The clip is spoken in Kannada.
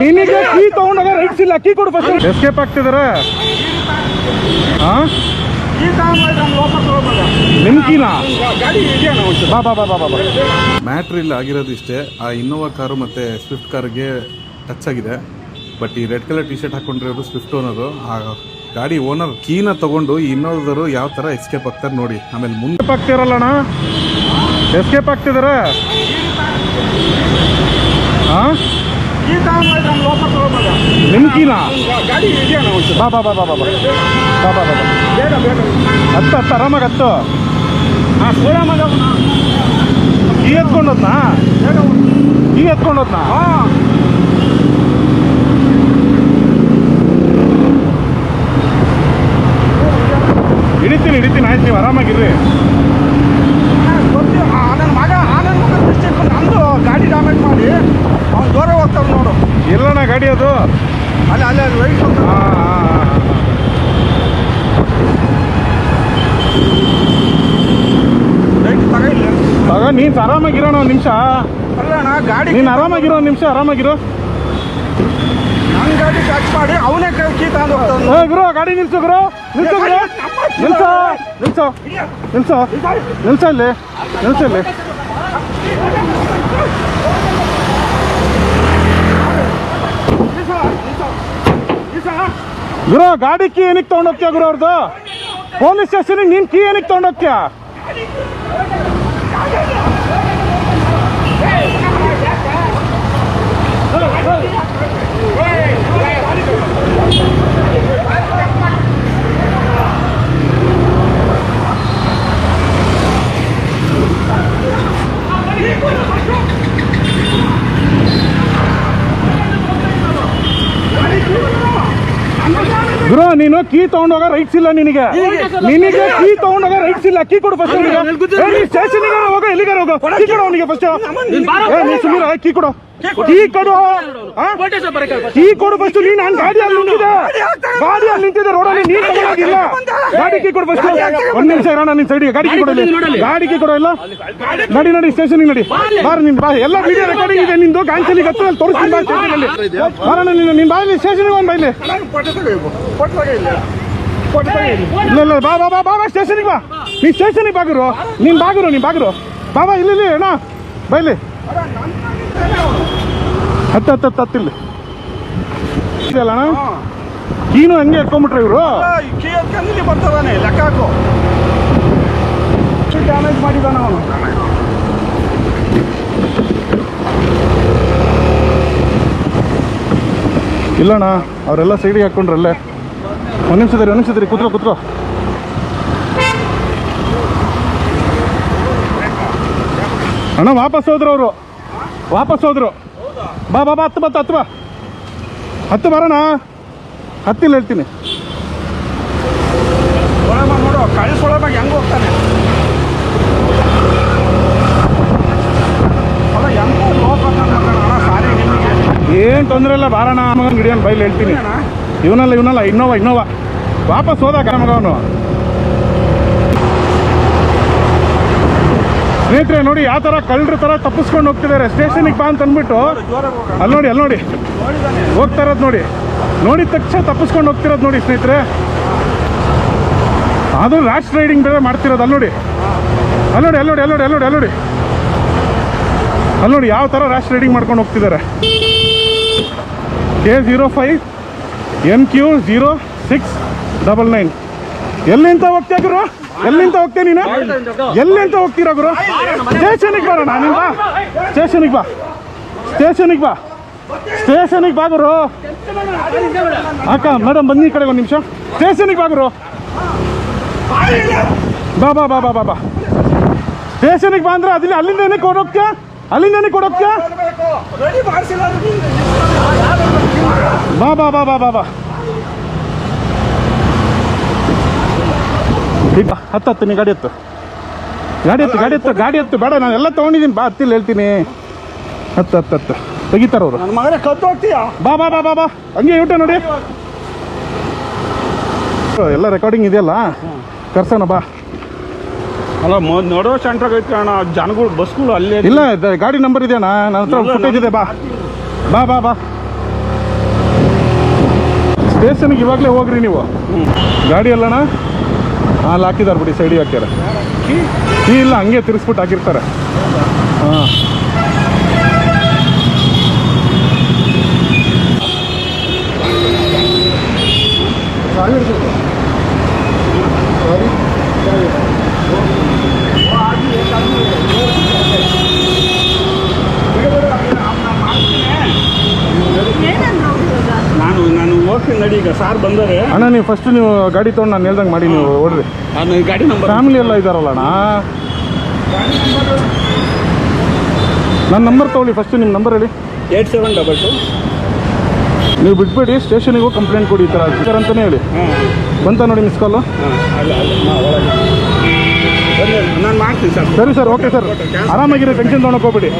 ನಿನಗೆ ಕೀ ತಗೊಂಡಾಗ ರೈಟ್ಸ್ ಇಲ್ಲ, ಕೀ ಕೊಡು ಫಸ್ಟ್. ಎಸ್ಕೇಪ್ ಆಗ್ತಿದಾರ ನಿಮ್ಕೀನಾ? ಬಾ ಬಾ ಬಾ ಬಾ ಬಾ. ಮ್ಯಾಟ್ರ್ ಇಲ್ಲ ಆಗಿರೋದು ಇಷ್ಟೇ, ಆ ಇನ್ನೋವಾ ಕಾರು ಮತ್ತು ಸ್ವಿಫ್ಟ್ ಕಾರ್ಗೆ ಟಚ್ ಆಗಿದೆ. ಬಟ್ ಈ ರೆಡ್ ಕಲರ್ ಟಿ ಶರ್ಟ್ ಹಾಕೊಂಡಿರೋದು ಸ್ವಿಫ್ಟ್ ಓನರು. ಆ ಗಾಡಿ ಓನರ್ ಕೀನ ತಗೊಂಡು ಈ ಇನ್ನೋದವರು ಯಾವ ಥರ ಎಸ್ಕೇಪ್ ಆಗ್ತಾರೆ ನೋಡಿ. ಆಮೇಲೆ ಮುಂದೆ ಆಗ್ತಿರಲ್ಲಣ್ಣ, ಎಸ್ಕೇಪ್ ಆಗ್ತಿದಾರ. ಹಾಂ ನಿಮ್ಕೀನಾ? ಬಾ ಬಾ ಬಾ ಬಾ ಬಾ ಬಾ ಬಾ ಬಾ ಬಾ. ಹತ್ತು ಹತ್ತು ಆರಾಮಾಗಿ ಹತ್ತು. ಕೀ ಎತ್ಕೊಂಡೋದ್ನಾ? ಕೀ ಎತ್ಕೊಂಡೋದ್ನಾ? ಹಿಡಿತೀನಿ ಹಿಡಿತೀನಿ, ಆಯ್ತು ನೀವು ಆರಾಮಾಗಿರ್ರಿ. ನನ್ನ ಮಗ ನಮ್ಮದು ಗಾಡಿ ಡ್ಯಾಮೇಜ್ ಮಾಡಿ ಅವ್ನು ದೂರ ಹೋಗ್ತಾವೆ ನೋಡು. ಎಲ್ಲಣ್ಣ ಗಾಡಿ ಅದು? ಅಲ್ಲ ಅಲ್ಲೇ ಅದು ವೈಟ್. ತಗ ನೀನು ಆರಾಮಾಗಿರೋಣ ಒಂದು ನಿಮಿಷ. ಅಲ್ಲಣ್ಣ ಗಾಡಿ ನೀನು ಆರಾಮಾಗಿರೋ ಒಂದು ನಿಮಿಷ, ಆರಾಮಾಗಿರೋ. ನನ್ನ ಗಾಡಿ ಟಚ್ ಮಾಡಿ ಅವನೇ ಕೀ ತಗೊಂಡು ಹೋಗ್ತಾನೆ. ಗುರು ಗಾಡಿ ನಿಲ್ಸು, ಗುರು ನಿಲ್ಸು, ಗುರು ನಿಲ್ಸೋ ನಿಲ್ಸೋ ನಿಲ್ಸೋ ನಿಲ್ಸ ಇಲ್ಲಿ, ನಿಲ್ಸ ಇಲ್ಲಿ. ಗುರು ಗಾಡಿ ಕೀ ಏನಕ್ಕೆ ತಗೊಂಡೋಗ್ತೀಯ ಗುರು? ಅವ್ರದ್ದು ಪೊಲೀಸ್ ಸ್ಟೇಷನಿಗೆ ನೀನು ಕೀ ಏನಕ್ಕೆ ತಗೊಂಡೋಗ್ತೀಯ? ಗುರು ನೀನು ಕೀ ತಗೊಂಡೋಗ ರೈಟ್ಸ್ ಇಲ್ಲ ನಿನಗೆ. ನಿನಗೆ ಕೀ ತಗೊಂಡೋಗ ರೈಟ್ಸ್ ಇಲ್ಲ, ಕೀ ಕೊಡು ಫಸ್ಟ್. ಸ್ಟೇಷನ್ಗೆ ಹೋಗ, ಎಲ್ಲಿಗಾರ ಹೋಗೋ, ಕೀ ಕೊಡು ಅವನಿಗೆ ಫಸ್ಟ್. ನೀ ಸುಮ್ಮನೆ ಕೀ ಕೊಡು, ಕೀ ಕೊಡು, ಕೀ ಕೊಡು ಫಸ್ಟ್. ನೀನು ನಾನು ಗಾಡಿಯಲ್ಲಿ ನಿಂತಿದೆ, ಗಾಡಿಯಲ್ಲಿ ನಿಂತಿದೆ ರೋಡಲ್ಲಿ, ನೀನು ತಗೊಳಗಿಲ್ಲ. ಗಾಡಿ ಕೀ ಕೊಡು ಫಸ್ಟ್. ಒಂದ್ ನಿಮಿಷ ಇರೋಣ ನಿನ್ ಸೈಡ್ಗೆ. ಗಾಡಿ ಕೀ ಕೊಡಲಿ, ಗಾಡಿ ಕೀ ಕೊಡೋ. ಇಲ್ಲ ನಡಿ ನಡಿ ಸ್ಟೇಷನ್ಗೆ ನಡಿ. ಬಾರ ನಿಂದು ಬಾ, ಎಲ್ಲ ವಿಡಿಯೋ ರೆಕಾರ್ಡಿಂಗ್ ಇದೆ ನಿಂದು. ಗಾಂಚಲಿ ಹತ್ರ ತೋರಿಸ್ತೀನಿ ಬಾ ಸ್ಟೇಷನಲ್ಲಿ. ಬಾರೋಣ ನೀನು, ನೀನು ಬಾಯಲ್ಲಿ ಸ್ಟೇಷನ್ಗೆ ಒಂದು ಬೈಲಿ. ಇಲ್ಲ ಇಲ್ಲ ಬಾ ಬಾ ಬಾ ಬಾ ಸ್ಟೇಷನ್ಗೆ ಬಾ. ನೀ ಸ್ಟೇಷನ್ಗೆ ಬಾಗಿರು, ನೀನು ಬಾಗಿರು, ನೀನು ಬಾಗಿರು ಬಾಬಾ. ಇಲ್ಲಿ ಅಣ್ಣ ಬೈಲಿ. ಹತ್ತು ಹತ್ತು ಹತ್ತು ಹತ್ತಿಲ್ಲಿ ಇದೆಯಲ್ಲ ಅಣ್ಣ. ಕೀನು ಹಂಗೆ ಎತ್ಕೊಂಡ್ಬಿಟ್ರೆ ಇವರು. ಕೀ ಎತ್ಕೊಂಡು ಬರ್ತಾನೆ, ಲೆಕ್ಕ ಹಾಕು. ಡ್ಯಾಮೇಜ್ ಮಾಡಿದಾನ ಅವನು. ಇಲ್ಲಣ್ಣ ಅವರೆಲ್ಲ ಸೈಡಿಗೆ ಹಾಕ್ಕೊಂಡ್ರಲ್ಲೇ. ಒಂದು ನಿಮಿಷ ರೀ ಕೂತ್ಕೋ ಕೂತ್ಕೋ. ಅಣ್ಣ ವಾಪಸ್ ಹೋದ್ರು ಅವರು, ವಾಪಸ್ ಹೋದ್ರು. ಬಾ ಬಾ ಬಾ ಹತ್ತು ಬತ್ತು ಹತ್ತು ಬಾ, ಹತ್ತು ಬರೋಣ. ಹತ್ತಿಲ್ಲ ಹೇಳ್ತೀನಿ ನೋಡು. ಕಳಿಸೊಳಗೆ ಹೆಂಗೆ ಹೋಗ್ತಾನೆ ಏನು ತೊಂದರೆ ಇಲ್ಲ. ಬಾರೋಣ ಮಗನ ಗಿಡಿಯೋನು ಬೈಲಿ ಹೇಳ್ತೀನಿ. ಇವನಲ್ಲ ಇನ್ನೋವಾ ವಾಪಸ್ ಹೋದಾಗ ಮಗ ಅವನು. ಸ್ನೇಹಿತರೆ ನೋಡಿ ಯಾವ ಥರ ಕಳ್ಳರ ಥರ ತಪ್ಪಿಸ್ಕೊಂಡು ಹೋಗ್ತಿದ್ದಾರೆ. ಸ್ಟೇಷನಿಗೆ ಬಾ ಅಂತ ಅಂದ್ಬಿಟ್ಟು ಅಲ್ಲಿ ನೋಡಿ ಹೋಗ್ತಾ ಇರೋದು ನೋಡಿ. ನೋಡಿದ ತಕ್ಷಣ ತಪ್ಪಿಸ್ಕೊಂಡು ಹೋಗ್ತಿರೋದು ನೋಡಿ ಸ್ನೇಹಿತರೆ. ಅದು ರ್ಯಾಶ್ ರೈಡಿಂಗ್ ಬೇರೆ ಮಾಡ್ತಿರೋದು. ಅಲ್ಲಿ ನೋಡಿ ಯಾವ ಥರ ರ್ಯಾಶ್ ರೈಡಿಂಗ್ ಮಾಡ್ಕೊಂಡು ಹೋಗ್ತಿದ್ದಾರೆ. K05 MQ0699. ಎಲ್ಲಿಂದ ಹೋಗ್ತೀಯ ಗುರು? ಎಲ್ಲಿಂದ ಹೋಗ್ತೀಯ ನೀನು? ಎಲ್ಲಿಂದ ಹೋಗ್ತೀರಾ ಗುರು? ಸ್ಟೇಷನಿಗೆ ಬರೋಣ. ನೀನು ಬಾ ಸ್ಟೇಷನಿಗೆ ಬಾ, ಸ್ಟೇಷನಿಗೆ ಬಾ ಗುರು. ಅಕ್ಕ ಮೇಡಮ್ ಬನ್ನಿ ಈ ಕಡೆ ಒಂದು ನಿಮಿಷ. ಸ್ಟೇಷನಿಗೆ ಬಾ ಗುರು. ಬಾ ಬಾ ಬಾ ಬಾ ಬಾ ಬಾ ಸ್ಟೇಷನಿಗೆ ಬಾ ಅಂದ್ರೆ ಅಲ್ಲಿಂದ ಏನಕ್ಕೆ ಕೊಡೋಗ್ತೀಯ? ಬಾ ಬಾ ಬಾ ಬಾ ಬಾ ಬಾ ಹತ್ತು ನೀ ಗಾಡಿ ಎತ್ತು ಬೇಡ. ನಾನು ಎಲ್ಲ ತೊಗೊಂಡಿದ್ದೀನಿ. ಬಾ ಹತ್ತಿಲ್ಲ ಹೇಳ್ತೀನಿ. ಹತ್ತು ತೆಗಿತಾರ ಅವರು. ನನ್ನ ಮಗನೇ ಕತ್ತು ಹೋಗ್ತೀಯ. ಬಾ ಬಾ ಬಾ ಬಾ ಬಾ ಹಂಗೆ ಊಟ ನೋಡಿ. ಎಲ್ಲ ರೆಕಾರ್ಡಿಂಗ್ ಇದೆಯಲ್ಲ, ಕರ್ಸೋಣ ಬಾ. ಅಲ್ಲ ನೋಡೋ ಸೆಂಟ್ರಾಗ ಐತಿ ಅಣ್ಣ. ಜನಗಳು ಬಸ್ಗಳು ಅಲ್ಲೇ ಇಲ್ಲ. ಗಾಡಿ ನಂಬರ್ ಇದೆಯಣ್ಣ ನನ್ನ ಹತ್ರ, ಫುಟೇಜ್ ಇದೆ. ಬಾ ಬಾ ಬಾ ಬಾ ಸ್ಟೇಷನ್ಗೆ ಇವಾಗಲೇ ಹೋಗ್ರಿ ನೀವು. ಗಾಡಿ ಅಲ್ಲಣ್ಣ ಅಲ್ಲಿ ಹಾಕಿದ್ದಾರೆ ಬಿಡಿ, ಸೈಡಿಗೆ ಹಾಕ್ಯಾರ. ಕೀ ಇಲ್ಲ, ಹಂಗೆ ತಿರ್ಸ್ಬಿಟ್ಟು ಹಾಕಿರ್ತಾರೆ. ಹಾಂ ನಾನು ಹೋಗ್ತೀನಿ ನಡಿ, ಈಗ ಸಾರ್ ಬಂದರೆ. ಅಣ್ಣ ನೀವು ಫಸ್ಟ್ ನೀವು ಗಾಡಿ ತೊಗೊಂಡು ನಾನು ಹೇಳ್ದಂಗೆ ಮಾಡಿ ನೀವು ಓಡ್ರಿ. ನಾನು ಗಾಡಿ ನಂಬರ್ ಫ್ಯಾಮಿಲಿ ಎಲ್ಲ ಇದ್ದಾರಲ್ಲ ಅಣ್ಣ. ನನ್ನ ನಂಬರ್ ತೊಗೊಳ್ಳಿ ಫಸ್ಟ್, ನಿಮ್ಮ ನಂಬರ್ ಹೇಳಿ. 8722. ನೀವು ಬಿಟ್ಬೇಡಿ, ಸ್ಟೇಷನಿಗೆ ಹೋಗಿ ಕಂಪ್ಲೇಂಟ್ ಕೊಡಿ ಈ ಥರ ಅಂತಲೇ ಹೇಳಿ. ಬಂತ ನೋಡಿ ಮಿಸ್ ಕಾಲು. ನಾನು ಮಾಡ್ತೀನಿ ಸರ್. ಸರಿ ಸರ್, ಓಕೆ ಸರ್, ಆರಾಮಾಗಿರಿ, ಟೆನ್ಷನ್ ತೊಗೊಳಕ್ಕೆ ಹೋಗ್ಬೇಡಿ.